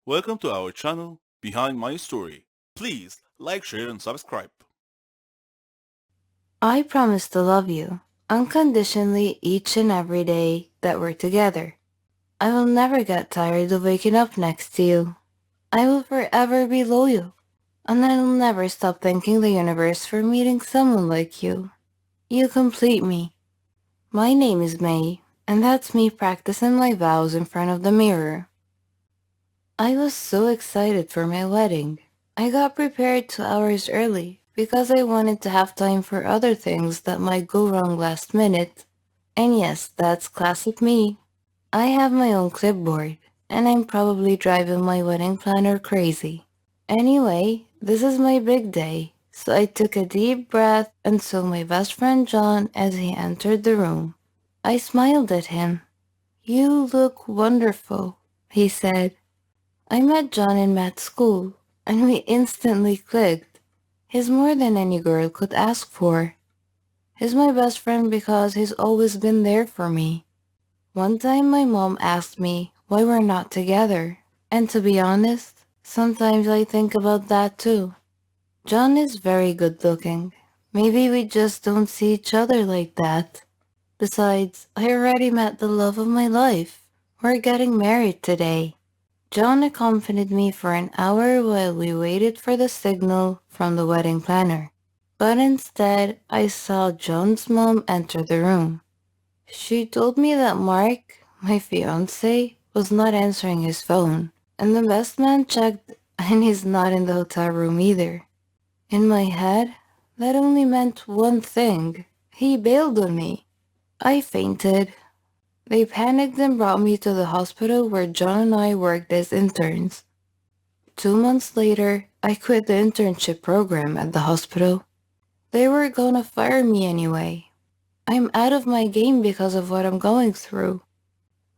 Welcome to our channel, Behind My Story. Please like, share and subscribe. I promise to love you unconditionally each and every day that we're together. I will never get tired of waking up next to you. I will forever be loyal, and I will never stop thanking the universe for meeting someone like you. You complete me. My name is May, and that's me practicing my vows in front of the mirror. I was so excited for my wedding. I got prepared 2 hours early because I wanted to have time for other things that might go wrong last minute. And yes, that's classic me. I have my own clipboard, and I'm probably driving my wedding planner crazy. Anyway, this is my big day, so I took a deep breath and saw my best friend John as he entered the room. I smiled at him. "You look wonderful," he said. I met John in med school, and we instantly clicked. He's more than any girl could ask for. He's my best friend because he's always been there for me. One time my mom asked me why we're not together, and to be honest, sometimes I think about that too. John is very good looking. Maybe we just don't see each other like that. Besides, I already met the love of my life. We're getting married today. John accompanied me for an hour while we waited for the signal from the wedding planner. But instead, I saw John's mom enter the room. She told me that Mark, my fiance, was not answering his phone, and the best man checked and he's not in the hotel room either. In my head, that only meant one thing. He bailed on me. I fainted. They panicked and brought me to the hospital where John and I worked as interns. 2 months later, I quit the internship program at the hospital. They were gonna fire me anyway. I'm out of my game because of what I'm going through.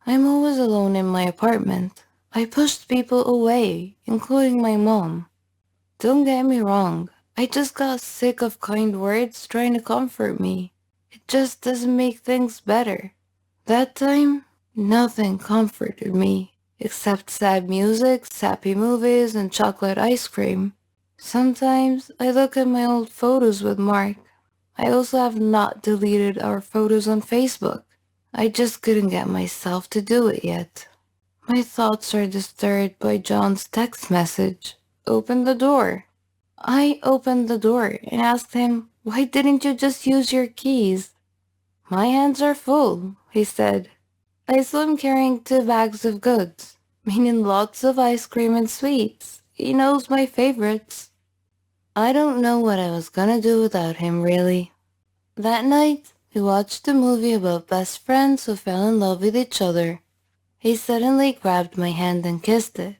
I'm always alone in my apartment. I pushed people away, including my mom. Don't get me wrong, I just got sick of kind words trying to comfort me. It just doesn't make things better. That time, nothing comforted me, except sad music, sappy movies, and chocolate ice cream. Sometimes I look at my old photos with Mark. I also have not deleted our photos on Facebook. I just couldn't get myself to do it yet. My thoughts are disturbed by John's text message. Open the door. I opened the door and asked him, "Why didn't you just use your keys?" "My hands are full," he said. I saw him carrying 2 bags of goods, meaning lots of ice cream and sweets. He knows my favorites. I don't know what I was gonna do without him, really. That night, we watched a movie about best friends who fell in love with each other. He suddenly grabbed my hand and kissed it.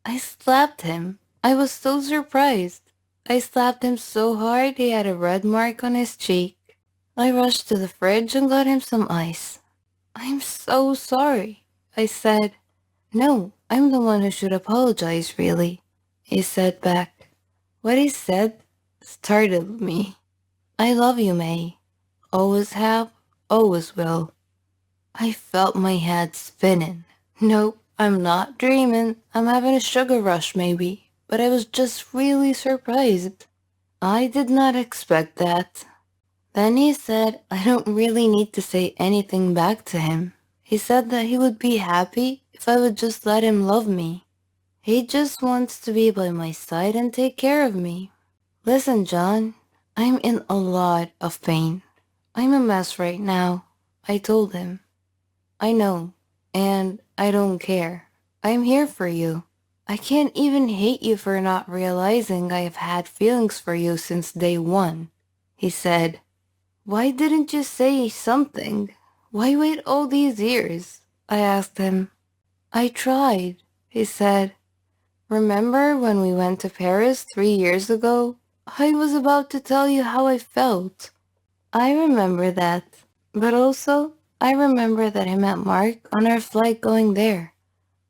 I slapped him. I was so surprised. I slapped him so hard he had a red mark on his cheek. I rushed to the fridge and got him some ice. "I'm so sorry," I said. "No, I'm the one who should apologize, really," he said back. What he said startled me. "I love you, May. Always have, always will." I felt my head spinning. Nope, I'm not dreaming. I'm having a sugar rush maybe, but I was just really surprised. I did not expect that. Then he said I don't really need to say anything back to him. He said that he would be happy if I would just let him love me. He just wants to be by my side and take care of me. "Listen, John, I'm in a lot of pain. I'm a mess right now," I told him. "I know, and I don't care. I'm here for you. I can't even hate you for not realizing I have had feelings for you since day one," he said. "Why didn't you say something? Why wait all these years?" I asked him. "I tried," he said. "Remember when we went to Paris 3 years ago? I was about to tell you how I felt." I remember that. But also, I remember that I met Mark on our flight going there.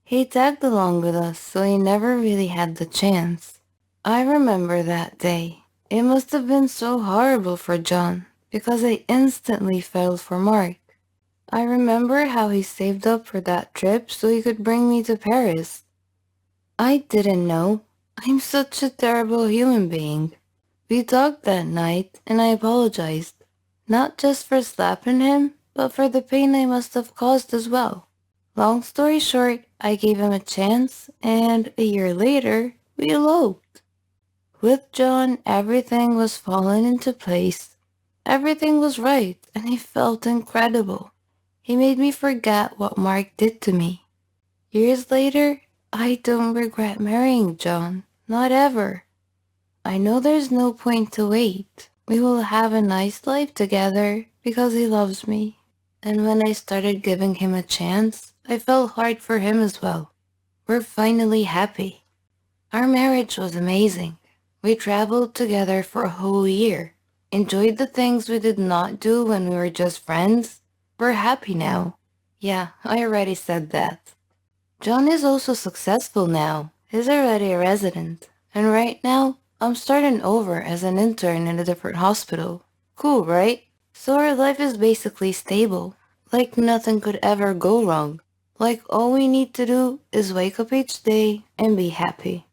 He tagged along with us, so he never really had the chance. I remember that day. It must have been so horrible for John, because I instantly fell for Mark. I remember how he saved up for that trip so he could bring me to Paris. I didn't know. I'm such a terrible human being. We talked that night, and I apologized. Not just for slapping him, but for the pain I must have caused as well. Long story short, I gave him a chance, and a year later, we eloped. With John, everything was falling into place. Everything was right, and I felt incredible. He made me forget what Mark did to me. Years later, I don't regret marrying John. Not ever. I know there's no point to wait. We will have a nice life together because he loves me. And when I started giving him a chance, I felt hard for him as well. We're finally happy. Our marriage was amazing. We traveled together for a whole year, enjoyed the things we did not do when we were just friends. We're happy now. Yeah, I already said that. John is also successful now. He's already a resident. And right now, I'm starting over as an intern in a different hospital. Cool, right? So our life is basically stable. Like nothing could ever go wrong. Like all we need to do is wake up each day and be happy.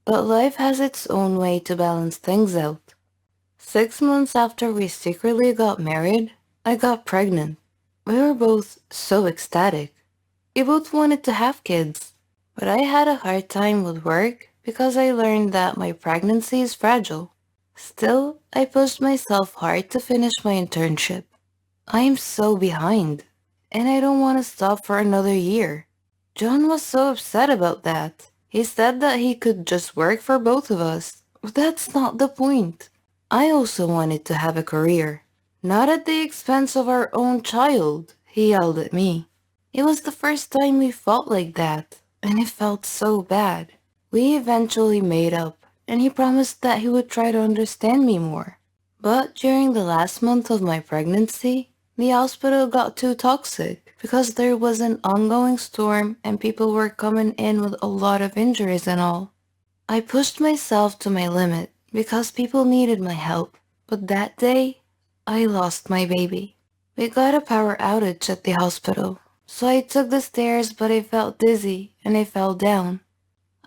But life has its own way to balance things out. 6 months after we secretly got married, I got pregnant. We were both so ecstatic. We both wanted to have kids, but I had a hard time with work because I learned that my pregnancy is fragile. Still, I pushed myself hard to finish my internship. I am so behind, and I don't want to stop for another year. John was so upset about that. He said that he could just work for both of us. But that's not the point. I also wanted to have a career. Not at the expense of our own child, he yelled at me. It was the first time we felt like that, and it felt so bad. We eventually made up, and he promised that he would try to understand me more. But during the last month of my pregnancy, the hospital got too toxic because there was an ongoing storm and people were coming in with a lot of injuries and all. I pushed myself to my limit because people needed my help, but that day, I lost my baby. We got a power outage at the hospital, so I took the stairs but I felt dizzy and I fell down.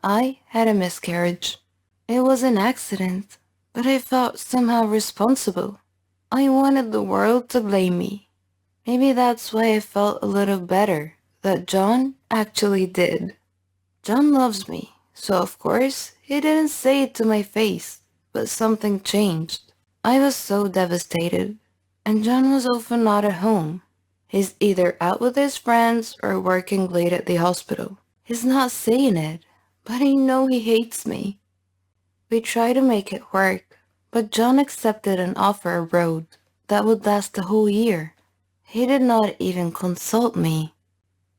I had a miscarriage. It was an accident, but I felt somehow responsible. I wanted the world to blame me. Maybe that's why I felt a little better that John actually did. John loves me, so of course he didn't say it to my face, but something changed. I was so devastated, and John was often not at home. He's either out with his friends or working late at the hospital. He's not saying it, but I know he hates me. We tried to make it work, but John accepted an offer abroad that would last the whole year. He did not even consult me.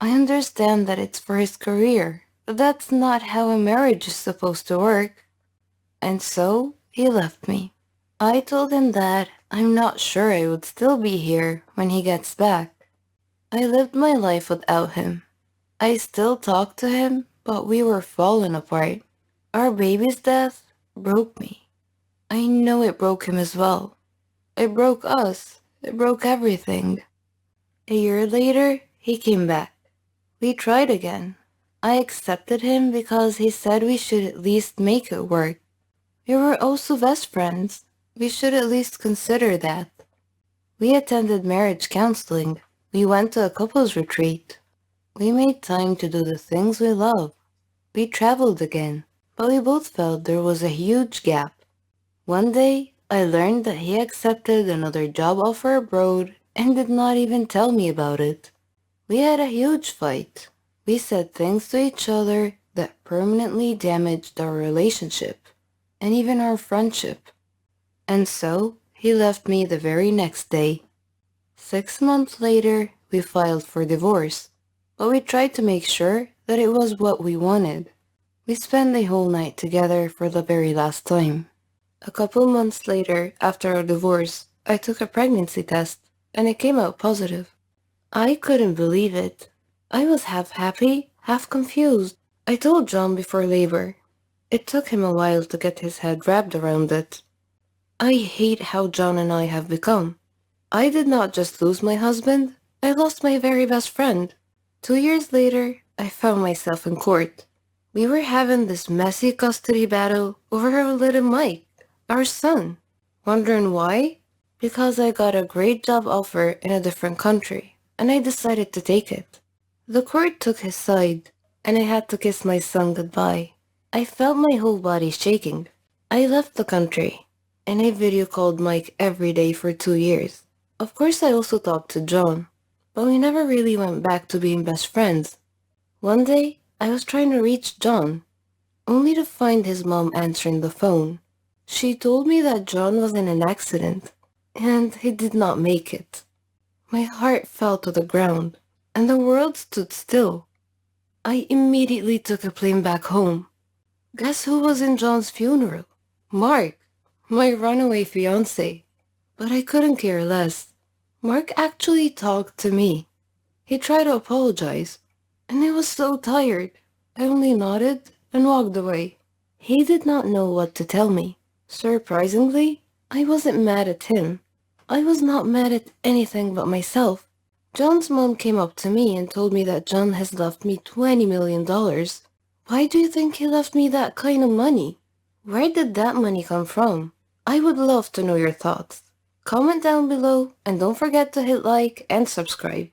I understand that it's for his career, but that's not how a marriage is supposed to work. And so, he left me. I told him that I'm not sure I would still be here when he gets back. I lived my life without him. I still talked to him, but we were falling apart. Our baby's death broke me. I know it broke him as well. It broke us. It broke everything. A year later, he came back. We tried again. I accepted him because he said we should at least make it work. We were also best friends. We should at least consider that. We attended marriage counseling. We went to a couples retreat. We made time to do the things we love. We traveled again, but we both felt there was a huge gap. One day, I learned that he accepted another job offer abroad and did not even tell me about it. We had a huge fight. We said things to each other that permanently damaged our relationship and even our friendship. And so, he left me the very next day. 6 months later, we filed for divorce, but we tried to make sure that it was what we wanted. We spent the whole night together for the very last time. A couple months later, after our divorce, I took a pregnancy test, and it came out positive. I couldn't believe it. I was half happy, half confused. I told John before labor. It took him a while to get his head wrapped around it. I hate how John and I have become. I did not just lose my husband, I lost my very best friend. 2 years later, I found myself in court. We were having this messy custody battle over our little Mike, our son. Wondering why? Because I got a great job offer in a different country, and I decided to take it. The court took his side, and I had to kiss my son goodbye. I felt my whole body shaking. I left the country, and I video called Mike every day for 2 years. Of course, I also talked to John, but we never really went back to being best friends. One day, I was trying to reach John, only to find his mom answering the phone. She told me that John was in an accident, and he did not make it. My heart fell to the ground, and the world stood still. I immediately took a plane back home. Guess who was in John's funeral? Mark, my runaway fiancé. But I couldn't care less. Mark actually talked to me. He tried to apologize, and I was so tired. I only nodded and walked away. He did not know what to tell me. Surprisingly, I wasn't mad at him. I was not mad at anything but myself. John's mom came up to me and told me that John has left me $20 million. Why do you think he left me that kind of money? Where did that money come from? I would love to know your thoughts. Comment down below and don't forget to hit like and subscribe.